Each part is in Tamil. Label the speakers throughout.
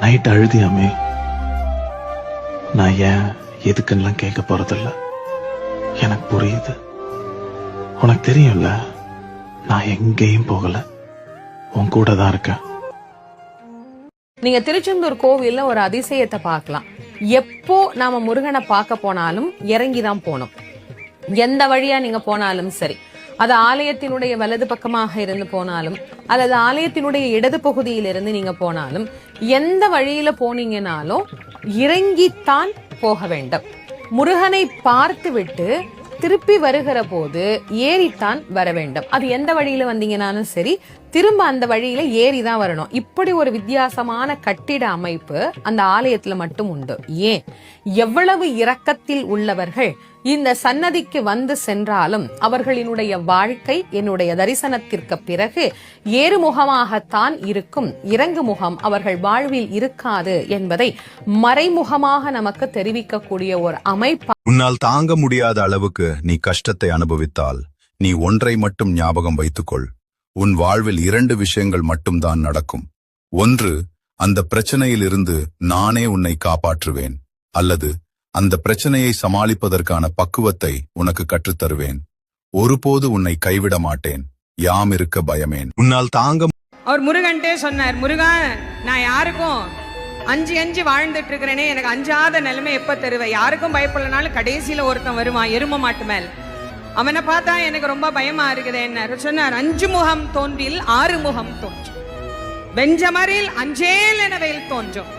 Speaker 1: நைட் அழுதியாமே. நான் ஏன் எதுக்குன்னெல்லாம் கேட்க போறதில்ல. எனக்கு புரியுது. உனக்கு தெரியும்ல, நான் எங்கேயும் போகல, உன் கூட தான் இருக்கேன்.
Speaker 2: நீங்க திருச்செந்தூர் கோவில்ல ஒரு அதிசயத்தை பார்க்கலாம். எப்போ நாம முருகனை பார்க்க போனாலும் இறங்கிதான் போனோம். எந்த வழியா நீங்க போனாலும் சரி, அது ஆலயத்தினுடைய வலது பக்கமாக இருந்து போனாலும் அல்லது ஆலயத்தினுடைய இடது பகுதியில் இருந்து நீங்க போனாலும், எந்த வழியில போனீங்கனாலும் இறங்கித்தான் போக வேண்டும். முருகனை பார்த்து விட்டு திருப்பி வருகிற போது ஏறித்தான் வர வேண்டும். அது எந்த வழியில வந்தீங்கன்னாலும் சரி, திரும்ப அந்த வழியில ஏறிதான் வரணும். இப்படி ஒரு வித்தியாசமான கட்டிட அமைப்பு அந்த ஆலயத்துல மட்டும் உண்டு. ஏன்? எவ்வளவு இரக்கத்தில் உள்ளவர்கள் இந்த சன்னதிக்கு வந்து சென்றாலும் அவர்களினுடைய வாழ்க்கை என்னுடைய தரிசனத்திற்கு பிறகு ஏறுமுகமாகத்தான் இருக்கும், இறங்கு முகம் அவர்கள் வாழ்வில் இருக்காது என்பதை மறைமுகமாக நமக்கு தெரிவிக்கக்கூடிய ஒரு அமைப்பு.
Speaker 3: உன்னால் தாங்க முடியாத அளவுக்கு நீ கஷ்டத்தை அனுபவித்தால் நீ ஒன்றை மட்டும் ஞாபகம் வைத்துக்கொள். உன் வாழ்வில் 2 விஷயங்கள் மட்டும்தான் நடக்கும். ஒன்று, அந்த பிரச்சனையிலிருந்து நானே உன்னை காப்பாற்றுவேன், அல்லது அந்த பிரச்சனையை சமாளிப்பதற்கான பக்குவத்தை உனக்கு கற்றுத்தருவேன். ஒருபோது உன்னை கைவிட மாட்டேன், யாம் இருக்க பயமேன். உன்னால் தாங்க.
Speaker 4: அவர் முருகன்ட்டே சொன்னார், முருகா, நான் யாருக்கும் அஞ்சு வாழ்ந்துட்டு இருக்கிறேனே, எனக்கு அஞ்சாத நிலைமை எப்ப தருவ? யாருக்கும் பயப்படலனாலும் கடைசியில ஒருத்தன் வருவான் எரும மாட்டு மேல், அவனை பார்த்தா எனக்கு ரொம்ப பயமா இருக்குது. என்ன சொன்னார்? 5 முகம் தோன்றில் 6 முகம் தோன்றும், வெஞ்சமரில் அஞ்சேல் எனவேல் தோன்றும்.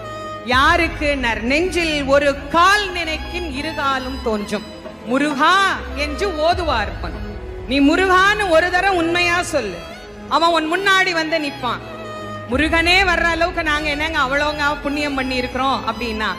Speaker 4: யாருக்கு? நெஞ்சில் ஒரு கால் நினைக்கின் 2 காலும் தோன்றும். முருகா என்று ஓதுவார்ப்பன். நீ முருகான்னு ஒரு தரம் உண்மையா சொல்லு, அவன் உன் முன்னாடி வந்து நிப்பான். முருகனே வர்ற அளவுக்கு நாங்க என்னங்க அவ்வளோங்க புண்ணியம் பண்ணி இருக்கிறோம் அப்படின்னா,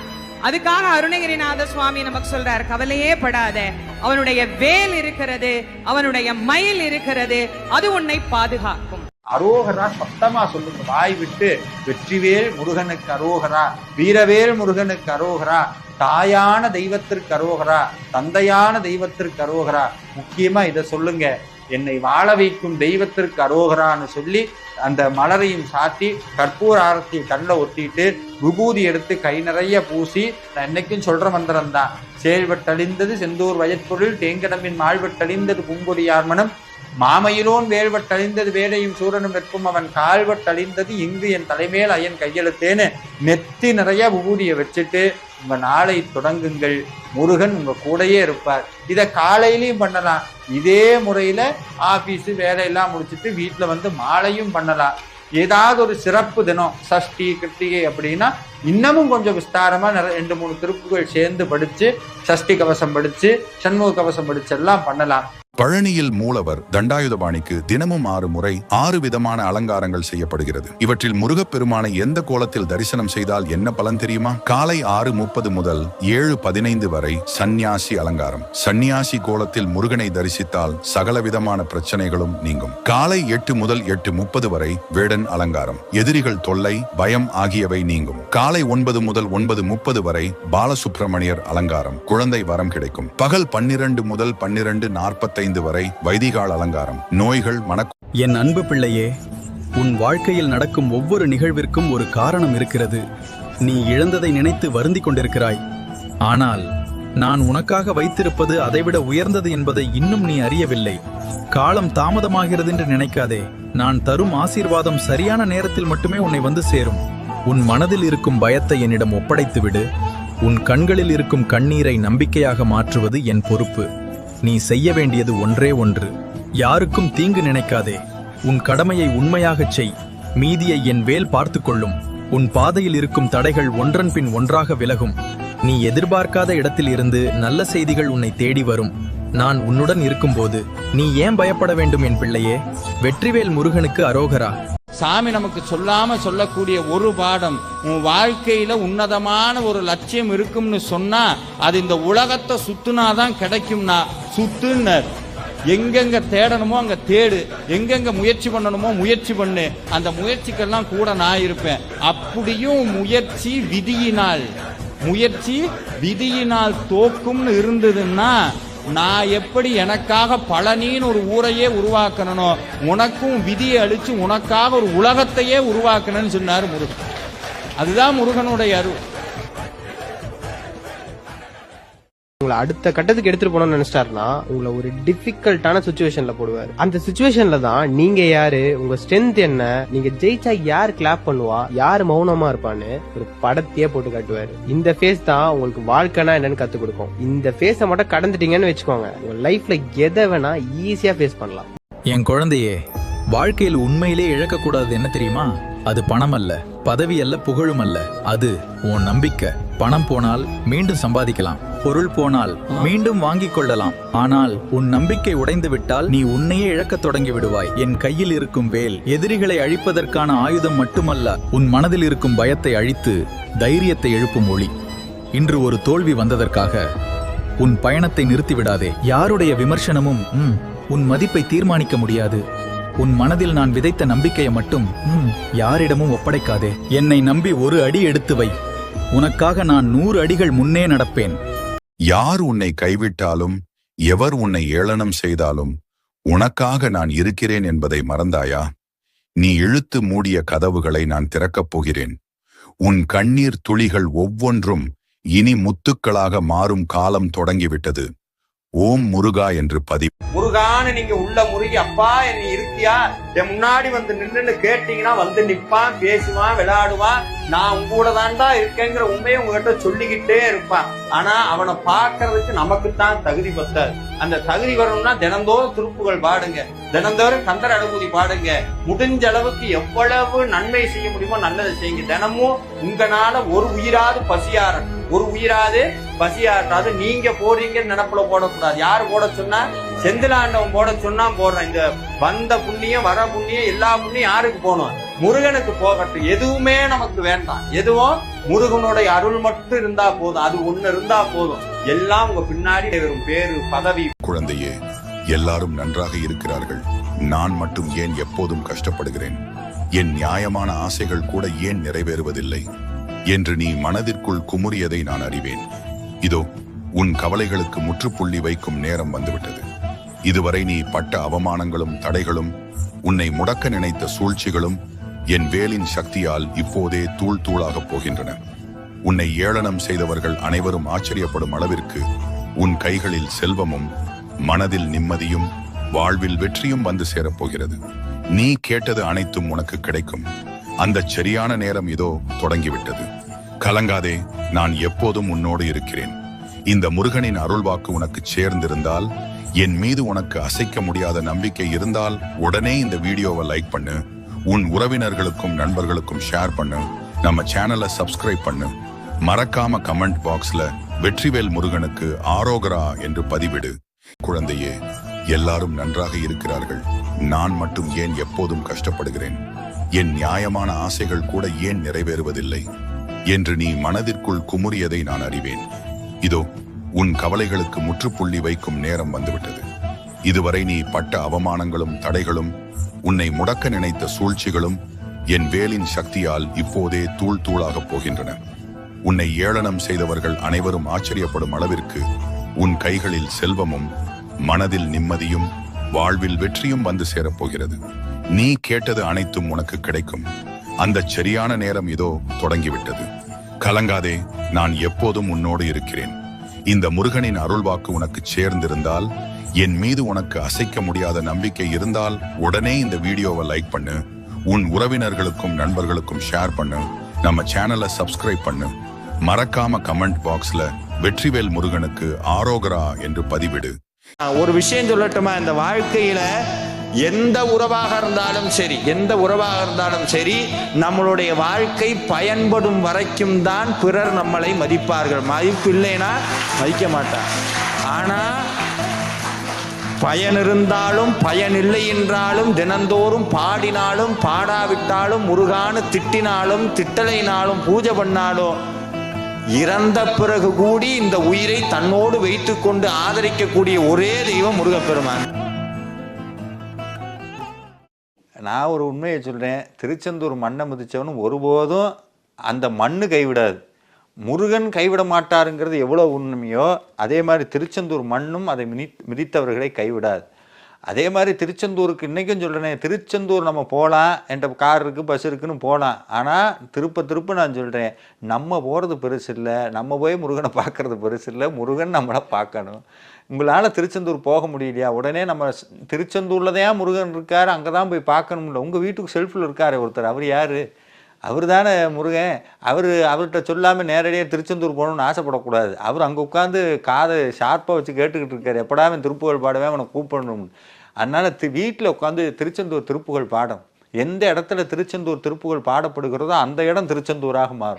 Speaker 4: அதுக்காக அருணகிரிநாத சுவாமி நமக்கு சொல்றார், கவலையே படாத, அவனுடைய வேல் இருக்கிறது, அவனுடைய மயில் இருக்கிறது, அது உன்னை பாதுகாக்கும்.
Speaker 5: அரோகரா சத்தமா சொல்லுங்க, வாய் விட்டு. வெற்றிவேல் முருகனுக்கு அரோகரா, வீரவேல் முருகனுக்கு அரோகரா, தாயான தெய்வத்திற்கு அரோகரா, தந்தையான தெய்வத்திற்கு அரோகரா. முக்கியமா இதை சொல்லுங்க, என்னை வாழ வைக்கும் தெய்வத்திற்கு அரோகரான்னு சொல்லி அந்த மலரையும் சாத்தி கற்பூர ஆரத்தி கண்ணில் ஒத்திட்டு விபூதி எடுத்து கை நிறைய பூசி, நான் என்னைக்கும் சொல்ற மந்திரம் தான், செயல்வட்டழிந்தது செந்தூர் வயற்பொருள் தேங்கடமின் மாழ்வட்டழிந்தது பூங்கொடியார்மனம், மாமையிலோன் வேல்வட்டழிந்தது வேலையும் சூரனும் வெற்பும் அவன் கால்வட்டழிந்தது இங்கு என் தலைமேல் அயன் கையெழுத்தேன்னு நெத்தி நிறைய விபூதியை வச்சுட்டு உங்க நாளை தொடங்குங்கள். முருகன் உங்க கூடையே இருப்பார். இதை காலையிலையும் பண்ணலாம், இதே முறையில ஆபீஸ் வேலையெல்லாம் முடிச்சுட்டு வீட்டுல வந்து மாலையும் பண்ணலாம். ஏதாவது ஒரு சிறப்பு தினம், சஷ்டி கிருத்திகை அப்படின்னா இன்னமும் கொஞ்சம் விஸ்தாரமா 2-3 திருப்புகள் சேர்ந்து படிச்சு, சஷ்டி கவசம் படிச்சு, சண்முக கவசம் படிச்சு எல்லாம் பண்ணலாம்.
Speaker 3: பழனியில் மூலவர் தண்டாயுதபாணிக்கு தினமும் 6 முறை 6 விதமான அலங்காரங்கள் செய்யப்படுகிறது. இவற்றில் முருகப்பெருமானை எந்த கோலத்தில் தரிசனம் செய்தால் என்ன பலன் தெரியுமா? காலை 6:30 முதல் 7:15 வரை சந்நியாசி அலங்காரம். சந்நியாசி கோலத்தில் முருகனை தரிசித்தால் சகலவிதமான பிரச்சனைகளும் நீங்கும். காலை 8 முதல் 8:30 வரை வேடன் அலங்காரம். எதிரிகள் தொல்லை, பயம் ஆகியவை நீங்கும். காலை 9 முதல் 9:30 வரை பாலசுப்பிரமணியர் அலங்காரம். குழந்தை வரம் கிடைக்கும். பகல் 12 முதல் 12:45 வரை வைதிகால் அலங்காரம். நோய்கள்
Speaker 6: என் அன்பு பிள்ளையே, உன் வாழ்க்கையில் நடக்கும் ஒவ்வொரு நிகழ்விற்கும் ஒரு காரணம் இருக்கிறது. நீ இழந்ததை நினைத்து வருந்திக் கொண்டிருக்கிறாய். ஆனால் நான் உனக்காக வைத்திருப்பது அதைவிட உயர்ந்தது என்பதை இன்னும் நீ அறியவில்லை. காலம் தாமதமாகிறது என்று நினைக்காதே. நான் தரும் ஆசீர்வாதம் சரியான நேரத்தில் மட்டுமே உன்னை வந்து சேரும். உன் மனதில் இருக்கும் பயத்தை என்னிடம் ஒப்படைத்துவிடு. உன் கண்களில் இருக்கும் கண்ணீரை நம்பிக்கையாக மாற்றுவது என் பொறுப்பு. நீ செய்ய வேண்டியது ஒன்றே ஒன்று, யாருக்கும் தீங்கு நினைக்காதே. உன் கடமையை உண்மையாகச் செய். மீதியை என் வேல் பார்த்து கொள்ளும். உன் பாதையில் இருக்கும் தடைகள் ஒன்றன் பின் ஒன்றாக விலகும். நீ எதிர்பார்க்காத இடத்தில் இருந்து நல்ல செய்திகள் உன்னை தேடி வரும். நான் உன்னுடன் இருக்கும்போது நீ ஏன் பயப்பட வேண்டும் என் பிள்ளையே? வெற்றிவேல் முருகனுக்கு அரோகரா.
Speaker 7: சாமி நமக்கு சொல்லாம சொல்லக்கூடிய ஒரு பாடம், உன் வாழ்க்கையில உன்னதமான ஒரு லட்சியம் இருக்கும்னு சொன்னா அது இந்த உலகத்தை சுத்துனாதான் கிடைக்கும்னா சுத்துன்னர். எங்கெங்க தேடணுமோ அங்க தேடு, எங்கெங்க முயற்சி பண்ணணுமோ முயற்சி பண்ணு, அந்த முயற்சிக்கெல்லாம் கூட நான் இருப்பேன். அப்படியும் முயற்சி விதியினால் தோக்கும்னு இருந்ததுன்னா, நான் எப்படி எனக்காக பழனின்னு ஒரு ஊரையே உருவாக்கணும், உனக்கும் விதியை அழிச்சு உனக்காக ஒரு உலகத்தையே உருவாக்கணும்னு சொன்னார் முருகன். அதுதான் முருகனுடைய அருள்.
Speaker 8: உங்களை அடுத்த கட்டத்துக்கு எடுத்துட்டு போனோம்னு நினைச்சிட்டாருன்னா உங்களை ஒரு டிஃபிகல்ட்டான சுச்சுவேஷன்ல போடுவாரு. அந்த சுச்சுவேஷன்ல தான் நீங்க யாரு, உங்க ஸ்ட்ரென்த் என்ன, நீங்க ஜெயிச்சா யார் கிளாப் பண்ணுவா, யார் மௌனமா இருப்பான்னு ஒரு படத்தையே போட்டு காட்டுவாரு. இந்த ஃபேஸ் தான் உங்களுக்கு வாழ்க்கைனா என்னன்னு கத்து கொடுக்கும். இந்த ஃபேஸை மட்டும் கடந்துட்டீங்கன்னு வச்சுக்கோங்க, உங்க லைஃப்ல எதை வேணா ஈஸியா ஃபேஸ் பண்ணலாம்.
Speaker 6: என் குழந்தையே, வாழ்க்கையில் உண்மையிலே இழக்கக்கூடாது என்ன தெரியுமா? அது பணம் அல்ல, பதவி அல்ல, புகழும் அல்ல. அது உன் நம்பிக்கை. பணம் போனால் மீண்டும் சம்பாதிக்கலாம், பொருள் போனால் மீண்டும் வாங்கிக் கொள்ளலாம். ஆனால் உன் நம்பிக்கை உடைந்து விட்டால் நீ உன்னையே இழக்கத் தொடங்கி விடுவாய். என் கையில் இருக்கும் வேல் எதிரிகளை அழிப்பதற்கான ஆயுதம் மட்டுமல்ல, உன் மனதில் இருக்கும் பயத்தை அழித்து தைரியத்தை எழுப்பும் ஒளி. இன்று ஒரு தோல்வி வந்ததற்காக உன் பயணத்தை நிறுத்திவிடாதே. யாருடைய விமர்சனமும் உன் மதிப்பை தீர்மானிக்க முடியாது. உன் மனதில் நான் விதைத்த நம்பிக்கையை மட்டும் யாரிடமும் ஒப்படைக்காதே. என்னை நம்பி ஒரு அடி எடுத்து வை. உனக்காக நான் 100 அடிகள் முன்னே நடப்பேன்.
Speaker 3: யார் உன்னை கைவிட்டாலும், எவர் உன்னை ஏளனம் செய்தாலும், உனக்காக நான் இருக்கிறேன் என்பதை மறந்தாயா? நீ இழுத்து மூடிய கதவுகளை நான் திறக்கப் போகிறேன். உன் கண்ணீர் துளிகள் ஒவ்வொன்றும் இனி முத்துக்களாக மாறும் காலம் தொடங்கிவிட்டது. ஓம் முருகா என்று
Speaker 5: முருகான்னு நீங்க உள்ள முருகி அப்பா என்ன இருக்கியா, என் முன்னாடி வந்து நின்னு கேட்டீங்கன்னா வந்து நிப்பான், பேசுவான், விளையாடுவான். நான் உங்க கூட தான்டா இருக்கேங்கிற உண்மையை உங்ககிட்ட சொல்லிக்கிட்டே இருப்பான். ஆனா அவனை பார்க்கறதுக்கு நமக்குத்தான் தகுதி பத்தாது. அந்த தகுதி வரணும்னா தினந்தோறும் திருப்புகள் பாடுங்க, தினந்தோறும் கந்தர் அனுபூதி பாடுங்க. முடிஞ்ச அளவுக்கு எவ்வளவு நன்மை செய்ய முடியுமோ நல்லதை செய்யுங்க. தினமும் உங்களால ஒரு உயிராது பசியாரன், ஒரு உயிராது பசியாட்டாது. நீங்க போறீங்கன்னு நினைப்புல போடக்கூடாது. யாரு போட சொன்னா? செந்திலாண்டவன் போட சொன்னா போடுறேன். இந்த வந்த புண்ணியம், வர புண்ணியம், எல்லா புண்ணியம் யாருக்கு போகணும்? முருகனுக்கு போகட்டும். எதுவுமே நமக்கு வேண்டாம். எதுவும் முருகனுடைய அருள் மட்டும் இருந்தா போதும். அது ஒண்ணு இருந்தா போதும். எல்லாம் உங்க பின்னாடி வரும் பேரு, பதவி.
Speaker 3: குழந்தையே, எல்லாரும் நன்றாக இருக்கிறார்கள். நான் மட்டும் ஏன் எப்போதும் கஷ்டப்படுகிறேன்? என் நியாயமான ஆசைகள் கூட ஏன் நிறைவேறுவதில்லை என்று நீ மனதிற்குள் குமுறியதை நான் அறிவேன். இதோ உன் கவலைகளுக்கு முற்றுப்புள்ளி வைக்கும் நேரம் வந்துவிட்டது. இதுவரை நீ பட்ட அவமானங்களும் தடைகளும், உன்னை முடக்க நினைத்த சூழ்ச்சிகளும் என் வேலின் சக்தியால் இப்போதே தூள் தூளாகப் போகின்றன. உன்னை ஏளனம் செய்தவர்கள் அனைவரும் ஆச்சரியப்படும் அளவிற்கு உன் கைகளில் செல்வமும், மனதில் நிம்மதியும், வாழ்வில் வெற்றியும் வந்து சேரப்போகிறது. நீ கேட்டது அனைத்தும் உனக்கு கிடைக்கும். அந்த சரியான நேரம் இதோ தொடங்கிவிட்டது. கலங்காதே, நான் எப்போதும் உன்னோடு இருக்கிறேன். இந்த முருகனின் அருள்வாக்கு உனக்கு சேர்ந்திருந்தால், என் மீது உனக்கு அசைக்க முடியாத நம்பிக்கை இருந்தால் உடனே இந்த வீடியோவை லைக் பண்ணு, உன் உறவினர்களுக்கும் நண்பர்களுக்கும் ஷேர் பண்ணு, நம்ம சேனலை சப்ஸ்கிரைப் பண்ணு. மறக்காம கமெண்ட் பாக்ஸ்ல வெற்றிவேல் முருகனுக்கு ஆரோகரா என்று பதிவிடு. குழந்தையே, எல்லாரும் நன்றாக இருக்கிறார்கள். நான் மட்டும் ஏன் எப்போதும் கஷ்டப்படுகிறேன்? என் நியாயமான ஆசைகள் கூட ஏன் நிறைவேறுவதில்லை என்று நீ மனதிற்குள் குமுறியதை நான் அறிவேன். இதோ உன் கவலைகளுக்கு முற்றுப்புள்ளி வைக்கும் நேரம் வந்துவிட்டது. இதுவரை நீ பட்ட அவமானங்களும் தடைகளும், உன்னை முடக்க நினைத்த சூழ்ச்சிகளும் என் வேலின் சக்தியால் இப்போதே தூள் தூளாகப் போகின்றன. உன்னை ஏளனம் செய்தவர்கள் அனைவரும் ஆச்சரியப்படும் அளவிற்கு உன் கைகளில் செல்வமும், மனதில் நிம்மதியும், வாழ்வில் வெற்றியும் வந்து சேரப்போகிறது. நீ கேட்டது அனைத்தும் உனக்கு கிடைக்கும். அந்த சரியான நேரம் இதோ தொடங்கிவிட்டது. கலங்காதே, நான் எப்போதும் உன்னோடு இருக்கிறேன். இந்த முருகனின் அருள்வாக்கு உனக்கு சேர்ந்திருந்தால், என் மீது உனக்கு அசைக்க முடியாத நம்பிக்கை இருந்தால் உடனே இந்த வீடியோவை லைக் பண்ணு, உன் உறவினர்களுக்கும் நண்பர்களுக்கும் ஷேர் பண்ணு, நம்ம சேனலை சப்ஸ்கிரைப் பண்ணு. மறக்காம கமெண்ட் பாக்ஸ்ல வெற்றிவேல் முருகனுக்கு ஆரோகரா என்று பதிவிடு.
Speaker 5: ஒரு விஷயம் சொல்லட்டுமா? இந்த வாழ்க்கையில எந்த உறவாக இருந்தாலும் சரி, எந்த உறவாக இருந்தாலும் சரி, நம்மளுடைய வாழ்க்கை பயன்படும் வரைக்கும் தான் பிறர் நம்மளை மதிப்பார்கள். மதிப்பு இல்லைன்னா மதிக்க மாட்டார். ஆனா பயன் இருந்தாலும் பயன் இல்லை என்றாலும், தினந்தோறும் பாடினாலும் பாடாவிட்டாலும், முருகான்னு திட்டினாலும் திட்டலைனாலும், பூஜை பண்ணாலும், இறந்த பிறகு கூடி இந்த உயிரை தன்னோடு வைத்துக் கொண்டு ஆதரிக்கக்கூடிய ஒரே தெய்வம் முருகப்பெருமான். நான் ஒரு உண்மையை சொல்றேன். திருச்செந்தூர் மண்ணை மிதிச்சவனும் ஒருபோதும் அந்த மண்ணு கைவிடாது. முருகன் கைவிட மாட்டாருங்கிறது எவ்வளோ உண்மையோ, அதே மாதிரி திருச்செந்தூர் மண்ணும் அதை மிதித்தவர்களை கைவிடாது. அதே மாதிரி திருச்செந்தூருக்கு இன்றைக்கும் சொல்கிறேனே, திருச்செந்தூர் நம்ம போகலாம், என்கிட்ட கார் இருக்குது பஸ் இருக்குன்னு போகலாம். ஆனால் திருப்ப நான் சொல்கிறேன், நம்ம போகிறது பெருசு இல்லை, நம்ம போய் முருகனை பார்க்குறது பெருசு இல்லை, முருகன் நம்மளை பார்க்கணும். உங்களால் திருச்செந்தூர் போக முடியலையா, உடனே நம்ம திருச்செந்தூரில் தான் முருகன் இருக்கார், அங்கே தான் போய் பார்க்கணும்ல. உங்கள் வீட்டுக்கு செல்ஃபில் இருக்கார் ஒருத்தர், அவர் யார்? அவர் தானே முருகன். அவர்கிட்ட சொல்லாமல் நேரடியாக திருச்செந்தூர் போகணும்னு ஆசைப்படக்கூடாது. அவர் அங்கே உட்காந்து காதை ஷார்ப்பாக வச்சு கேட்டுக்கிட்டு இருக்காரு, எப்படா அவன் திருப்புகழ் பாடவே அவனை கூப்பிடணும். அதனால் வீட்டில் உட்காந்து திருச்செந்தூர் திருப்புகழ் பாடம், எந்த இடத்துல திருச்செந்தூர் திருப்புகழ் பாடப்படுகிறதோ அந்த இடம் திருச்செந்தூராக மாறும்.